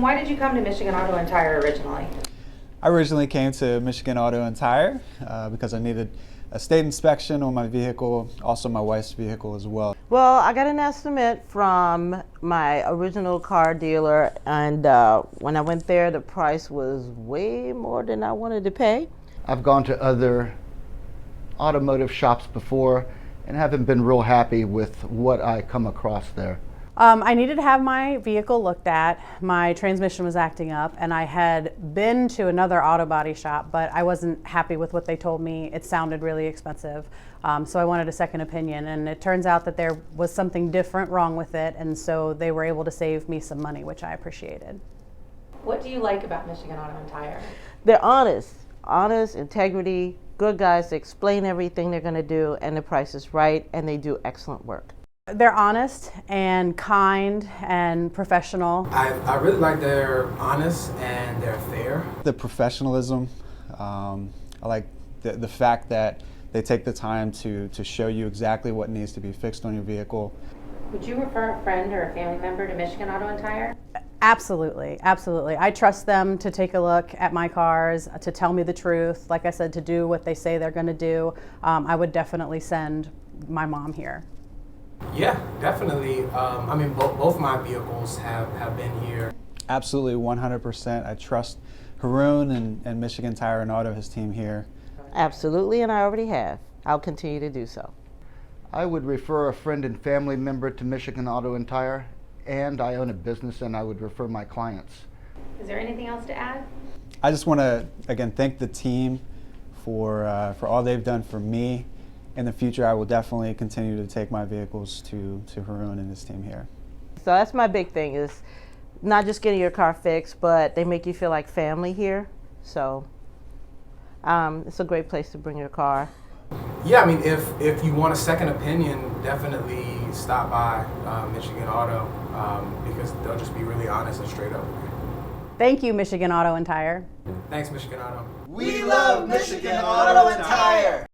Why did you come to Michigan Auto and Tire originally? I originally came to Michigan Auto and Tire because I needed a state inspection on my vehicle, also my wife's vehicle as well. Well, I got an estimate from my original car dealer, and when I went there, the price was way more than I wanted to pay. I've gone to other automotive shops before and haven't been real happy with what I come across there. I needed to have my vehicle looked at. My transmission was acting up, and I had been to another auto body shop, but I wasn't happy with what they told me. It sounded really expensive, so I wanted a second opinion, and it turns out that there was something different wrong with it, and so they were able to save me some money, which I appreciated. What do you like about Michigan Auto and Tire? They're honest, integrity, good guys. They explain everything they're going to do, and the price is right, and they do excellent work. They're honest and kind and professional. I really like they're honest and they're fair. The professionalism, I like the fact that they take the time to show you exactly what needs to be fixed on your vehicle. Would you refer a friend or a family member to Michigan Auto and Tire? Absolutely, absolutely. I trust them to take a look at my cars, to tell me the truth, like I said, to do what they say they're going to do. I would definitely send my mom here. Yeah, definitely. I mean, both my vehicles have been here. Absolutely, 100%. I trust Haroon and Michigan Tire and Auto, his team here. Absolutely, and I already have. I'll continue to do so. I would refer a friend and family member to Michigan Auto and Tire, and I own a business and I would refer my clients. Is there anything else to add? I just want to, again, thank the team for all they've done for me. In the future, I will definitely continue to take my vehicles to Haroon and his team here. So that's my big thing, is not just getting your car fixed, but they make you feel like family here. So it's a great place to bring your car. Yeah, I mean, if you want a second opinion, definitely stop by Michigan Auto because they'll just be really honest and straight up with you. Thank you, Michigan Auto and Tire. Thanks, Michigan Auto. We love Michigan Auto and Tire!